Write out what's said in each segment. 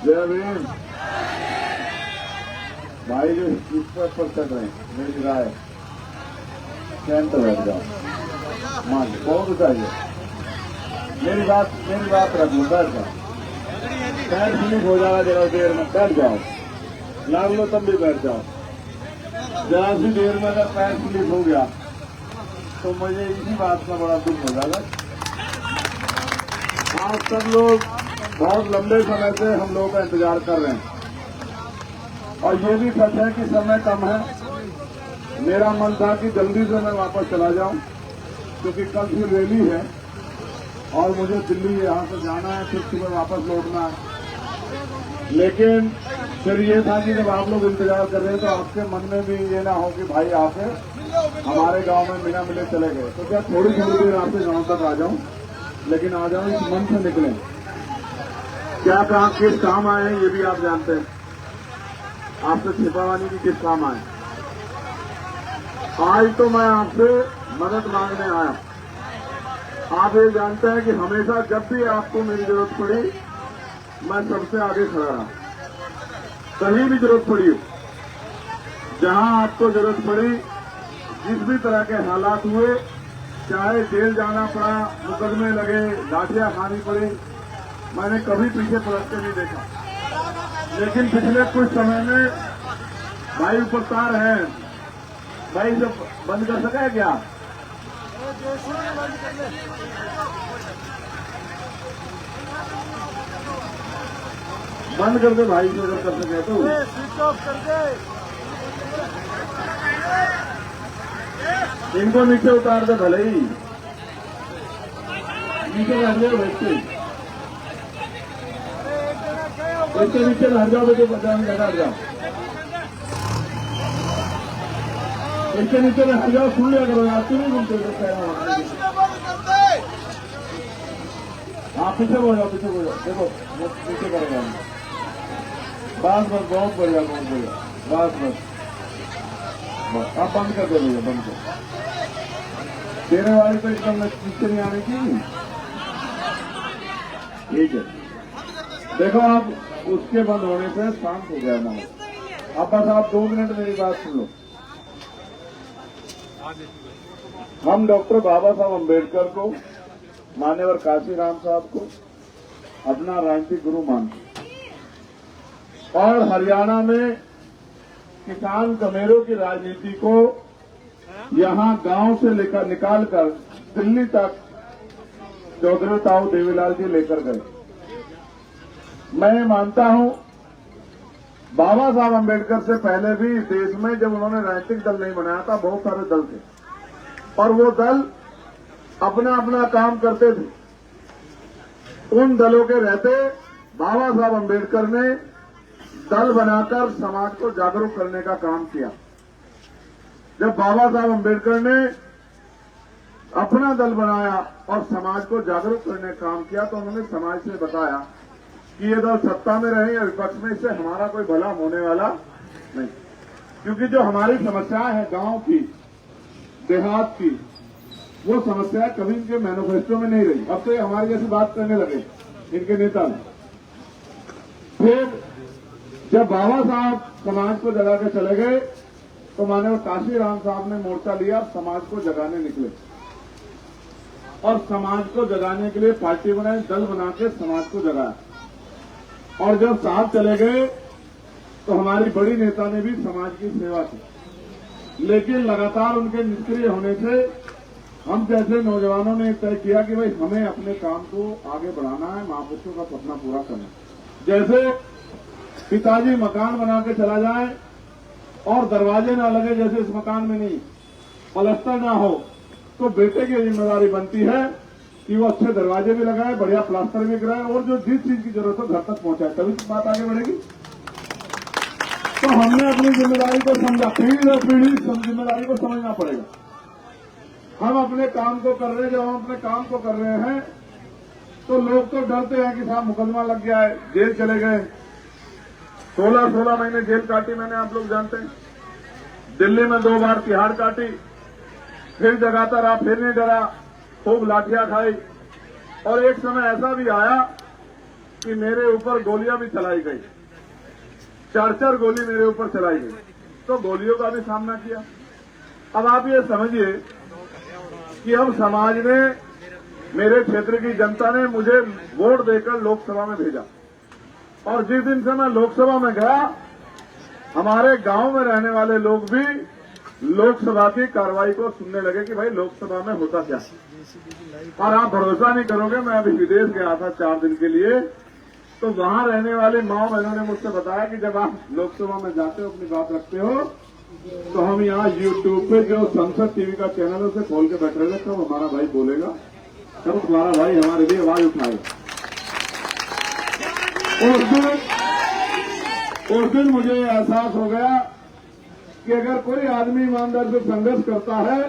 जय भीम। भाई जो ईश्वर पर चल रहे हैं, मेरी राय शांत बैठ जाओ। मान बहुत चाहिए, मेरी बात रख लो, बैठ जाओ। पैर स्लिप हो जाएगा जरा देर में, बैठ जाओ। लाग लो तब भी बैठ जाओ। जरा सी देर में अगर पैर स्लिप हो गया तो मुझे इसी बात का बड़ा दुख हो जाएगा। आप सब लोग बहुत लंबे समय से हम लोग का इंतजार कर रहे हैं और ये भी सच है कि समय कम है। मेरा मन था कि जल्दी से मैं वापस चला जाऊं क्योंकि कल फिर रैली है और मुझे दिल्ली यहाँ से जाना है, फिर सुबह वापस लौटना है। लेकिन फिर ये था कि जब आप लोग इंतजार कर रहे हैं तो आपके मन में भी ये ना हो कि भाई आके हमारे गांव में बिना मिले चले गए, तो क्या थोड़ी देर आपके गांव तक आ जाऊं, लेकिन आ जाऊं इस मन से निकलें। क्या कहा किस काम आए हैं ये भी आप जानते हैं, आपसे छिपावानी की किस काम आए। आज तो मैं आपसे मदद मांगने आया। आप ये जानते हैं कि हमेशा जब भी आपको मेरी जरूरत पड़ी मैं सबसे आगे खड़ा रहा। कहीं भी जरूरत पड़ी हो, जहां आपको जरूरत पड़ी, जिस भी तरह के हालात हुए, चाहे जेल जाना पड़ा, मुकदमे लगे, लाठियां खानी पड़ी, मैंने कभी पीछे पलट के नहीं देखा। लेकिन पिछले कुछ समय में भाई उपस्तार है, भाई जब बंद कर सका है क्या? बंद कर दे भाई, से अगर कर सके तो स्विच ऑफ कर दे। इनको नीचे उतार दे भले ही, नीचे रह जाओ बच्चे, बच्चे नीचे रह जाओ, बेटे बचाने लगा जाओ, बच्चे नीचे रह जाओ। सुन लिया करो यार, तुम नहीं सुनते कह रहा हूँ। आप पीछे बोल जाओ, पीछे बोल जाओ, देखो पीछे करेगा। बस बस, बहुत बढ़िया, बहुत बढ़िया, बस बस बस। आप बंद कर दो भैया, बंद कर। देने वाले को एकदम नीचे नहीं आने की, ठीक है। देखो आप उसके बंद होने से शांत हो गया ना। अब बस आप 2 मिनट मेरी बात सुन लो। हम डॉक्टर बाबा साहब अम्बेडकर को, मान्यवर काशीराम साहब को अपना राजनीतिक गुरु मानते और हरियाणा में किसान कमेरों की राजनीति को यहां गांव से लेकर निकाल कर दिल्ली तक चौधरी ताऊ देवीलाल जी लेकर गए। मैं मानता हूं बाबा साहब अम्बेडकर से पहले भी देश में जब उन्होंने राजनीतिक दल नहीं बनाया था, बहुत सारे दल थे और वो दल अपना अपना काम करते थे। उन दलों के रहते बाबा साहब अम्बेडकर ने दल बनाकर समाज को जागरूक करने का काम किया। जब बाबा साहब अम्बेडकर ने अपना दल बनाया और समाज को जागरूक करने का काम किया तो उन्होंने समाज से बताया कि ये दल सत्ता में रहे या विपक्ष में, इससे हमारा कोई भला होने वाला नहीं, क्योंकि जो हमारी समस्याएं हैं गांव की, देहात की, वो समस्याएं कभी इनके मैनिफेस्टो में नहीं रही। अब तो ये हमारी जैसी बात करने लगे इनके नेता। फिर जब बाबा साहब समाज को जगा के चले गए तो माननीय काशीराम साहब ने मोर्चा लिया, समाज को जगाने निकले और समाज को जगाने के लिए पार्टी बनाई, दल बना के समाज को जगाया। और जब साहब चले गए तो हमारी बड़ी नेता ने भी समाज की सेवा की, लेकिन लगातार उनके निष्क्रिय होने से हम जैसे नौजवानों ने तय किया कि भाई हमें अपने काम को आगे बढ़ाना है, महापुरुषों का सपना पूरा करना है। जैसे पिताजी मकान बना के चला जाए और दरवाजे ना लगे, जैसे इस मकान में नहीं, पलस्तर ना हो, तो बेटे की जिम्मेदारी बनती है कि वो अच्छे दरवाजे भी लगाए, बढ़िया प्लास्टर भी कराए और जो जिस चीज की जरूरत हो घर तक पहुंचाए, तभी तो बात आगे बढ़ेगी। तो हमने अपनी जिम्मेदारी को समझा, पीढ़ी दर पीढ़ी जिम्मेदारी को समझना पड़ेगा। हम अपने काम को कर रहे हैं, जब हम अपने काम को कर रहे हैं तो लोग तो डरते हैं कि साहब मुकदमा लग गया है, जेल चले गए। 16 महीने जेल काटी मैंने, आप लोग जानते हैं। दिल्ली में 2 बार तिहाड़ काटी, फिर जगाता रहा, फिर नहीं डरा, खूब लाठियां खाई। और एक समय ऐसा भी आया कि मेरे ऊपर गोलियां भी चलाई गई, 4-4 गोली मेरे ऊपर चलाई गई, तो गोलियों का भी सामना किया। अब आप ये समझिए कि हम समाज ने, मेरे क्षेत्र की जनता ने मुझे वोट देकर लोकसभा में भेजा, और जिस दिन से मैं लोकसभा में गया, हमारे गांव में रहने वाले लोग भी लोकसभा की कार्रवाई को सुनने लगे कि भाई लोकसभा में होता क्या। और आप भरोसा नहीं करोगे, मैं अभी विदेश गया था 4 दिन के लिए, तो वहां रहने वाले माँ बहनों ने मुझसे बताया कि जब आप लोकसभा में जाते हो, अपनी बात रखते हो, तो हम यहाँ यूट्यूब पे जो संसद टीवी का चैनल है उसे खोल के बैठे रहते, तो हमारा भाई बोलेगा, तब तुम्हारा भाई हमारे लिए आवाज उठाएगा। उस दिन मुझे एहसास हो गया कि अगर कोई आदमी ईमानदार से संघर्ष करता है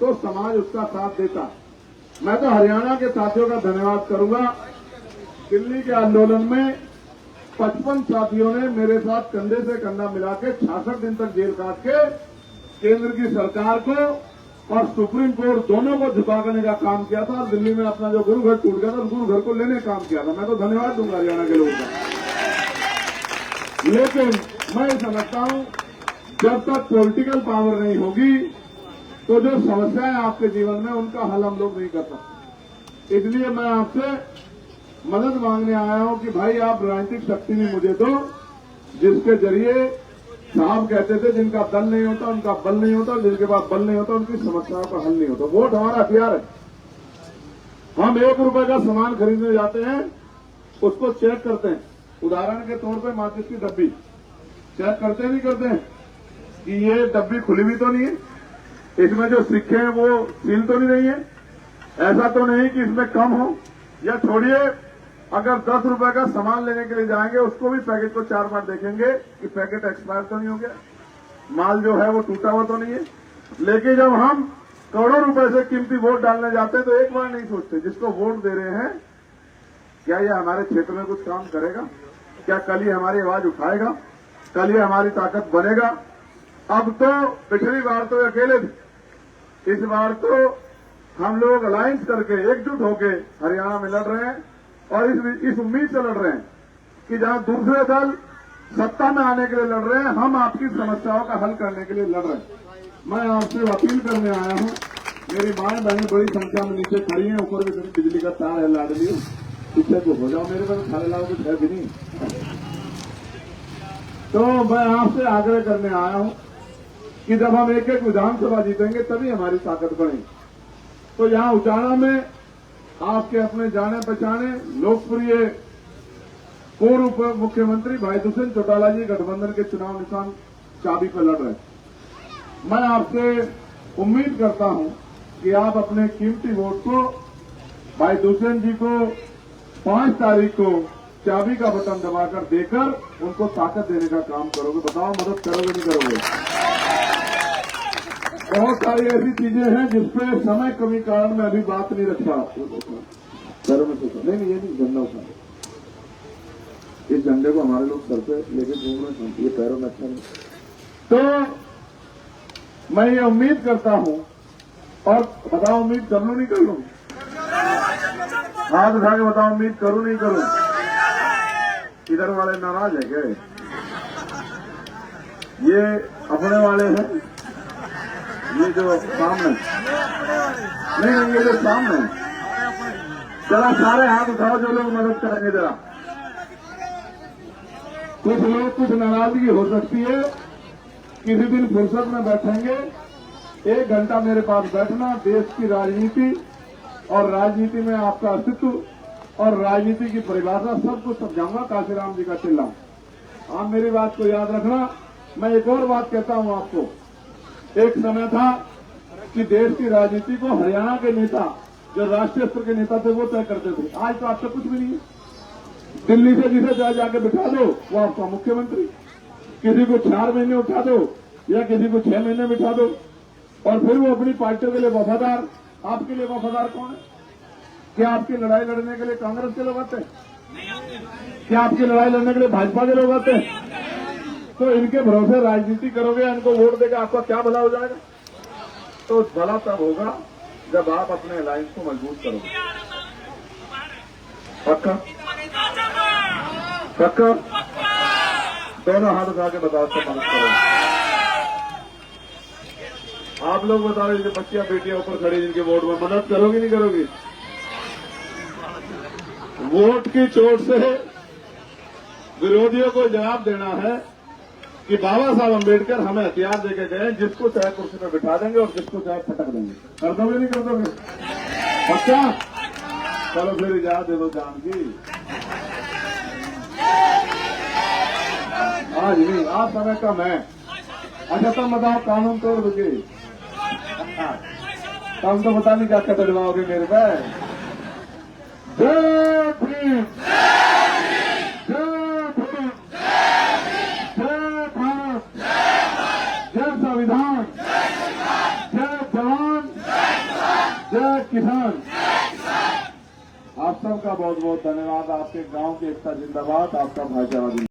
तो समाज उसका साथ देता। मैं तो हरियाणा के साथियों का धन्यवाद करूंगा। दिल्ली के आंदोलन में 55 साथियों ने मेरे साथ कंधे से कंधा मिला के 66 दिन तक जेल काट के केंद्र की सरकार को और सुप्रीम कोर्ट दोनों को झुका करने का काम किया था, और दिल्ली में अपना जो गुरु घर टूट गया था, उस गुरु घर को लेने का काम किया था। मैं तो धन्यवाद दूंगा हरियाणा के लोगों का। लेकिन मैं समझता हूं, जब तक पॉलिटिकल पावर नहीं होगी तो जो समस्याएं आपके जीवन में, उनका हल हम लोग नहीं कर सकते। इसलिए मैं आपसे मदद मांगने आया हूं कि भाई आप राजनीतिक शक्ति भी मुझे दो, जिसके जरिए साहब कहते थे जिनका दल नहीं होता उनका बल नहीं होता, जिनके पास बल नहीं होता उनकी समस्याओं का हल नहीं होता। वोट हमारा हथियार है। हम 1 रुपए का सामान खरीदने जाते हैं, उसको चेक करते हैं। उदाहरण के तौर पे माचिस की डब्बी चेक करते नहीं करते हैं कि ये डब्बी खुली भी तो नहीं है, इसमें जो सिक्के हैं वो सील तो नहीं रही है, ऐसा तो नहीं कि इसमें कम हो। या छोड़िए, अगर 10 रुपए का सामान लेने के लिए जाएंगे, उसको भी पैकेट को 4 बार देखेंगे कि पैकेट एक्सपायर तो नहीं हो गया, माल जो है वो टूटा हुआ तो नहीं है। लेकिन जब हम करोड़ों रुपए से कीमती वोट डालने जाते हैं तो एक बार नहीं सोचते जिसको वोट दे रहे हैं क्या ये हमारे क्षेत्र में कुछ काम करेगा, क्या कल ये हमारी आवाज उठाएगा, कल ये हमारी ताकत बनेगा। अब तो पिछली बार तो अकेले थे, इस बार तो हम लोग अलायंस करके एकजुट होके हरियाणा में लड़ रहे हैं, और इस उम्मीद से लड़ रहे हैं कि जहां दूसरे दल सत्ता में आने के लिए लड़ रहे हैं, हम आपकी समस्याओं का हल करने के लिए लड़ रहे हैं। मैं आपसे अपील करने आया हूं, मेरी माएं बहनें बड़ी संख्या में नीचे खड़ी हैं, ऊपर भी बिजली का तार है, लाडली पीछे को हो जाओ, मेरे पास खाने लाओ कुछ है भी नहीं। तो मैं आपसे आग्रह करने आया हूं कि जब हम एक विधानसभा जीतेंगे तभी हमारी ताकत बढ़ेगी। तो यहां उचाना में आपके अपने जाने पहचाने लोकप्रिय पूर्व मुख्यमंत्री भाई दुष्यंत चौटाला जी गठबंधन के चुनाव निशान चाबी पर लड़ रहे हैं। मैं आपसे उम्मीद करता हूं कि आप अपने कीमती वोट को भाई दुष्यंत जी को 5 तारीख को चाबी का बटन दबाकर देकर उनको ताकत देने का काम करोगे। बताओ मदद करोगे नहीं करोगे? बहुत सारी ऐसी चीजें हैं जिसपे समय कमी कारण मैं अभी बात नहीं रख पा पैरों में नहीं, ये नहीं झंडा उठा, इस झंडे को हमारे लोग सर पे लेके घूम रहे हैं, ये पैरों में अच्छा नहीं। तो मैं ये उम्मीद करता हूं, और बताओ उम्मीद कर लूं नहीं कर लूं? हाथ उठा के बताओ उम्मीद करूं नहीं करूं? इधर वाले नाराज है क्या? ये अपने वाले हैं, ये जो सामने नहीं, ये जो सामने, जरा सारे हाथ उठाओ जो लोग मदद करेंगे। जरा कुछ लोग कुछ नाराजगी हो सकती है, किसी दिन फुर्सत में बैठेंगे, 1 घंटा मेरे पास बैठना, देश की राजनीति और राजनीति में आपका अस्तित्व और राजनीति की परिभाषा सब कुछ समझाऊंगा। काशीराम जी का चिल्ला, आप मेरी बात को याद रखना। मैं एक और बात कहता हूं आपको, एक समय था कि देश की राजनीति को हरियाणा के नेता, जो राष्ट्रीय स्तर के नेता थे, वो तय करते थे। आज तो आपसे कुछ भी नहीं है। दिल्ली से जिसे जाके बिठा दो वो आपका मुख्यमंत्री, किसी को 4 महीने उठा दो या किसी को 6 महीने बिठा दो, और फिर वो अपनी पार्टियों के लिए वफादार। आपके लिए वफादार कौन है? क्या आपकी लड़ाई लड़ने के लिए कांग्रेस के लोग आते हैं? क्या आपकी लड़ाई लड़ने के लिए भाजपा के लोग आते हैं? तो इनके भरोसे राजनीति करोगे, इनको वोट देकर आपका क्या भला हो जाएगा? तो भला तब होगा जब आप अपने अलायंस को मजबूत करोगे। पक्का? पक्का? दोनों हाथ उठा के बताओ तो मदद करो। आप लोग बता रहे जो बच्चियां बेटियां ऊपर खड़ी जिनके वोट में मदद करोगी नहीं करोगी? वोट की चोट से विरोधियों को जवाब देना है कि बाबा साहब अम्बेडकर हमें हथियार देके गए, जिसको चाहे कुर्सी पर बिठा देंगे और जिसको चाहे फटक देंगे। कर दोगे नहीं कर दोगे? पक्का? चलो फिर इजाजत दे दो जान की। आज नहीं, आज समय कम है। अच्छा तुम बताओ कानून तोड़ दोगे? तुम तो बता नहीं क्या कतड़वाओगे मेरे पे। जय भीम, जय भीम, जय भारत, जय संविधान, जय जवान, जय किसान। आप सबका बहुत बहुत धन्यवाद। आपके गांव की एकता जिंदाबाद, आपका भाईचारा जिंदाबाद।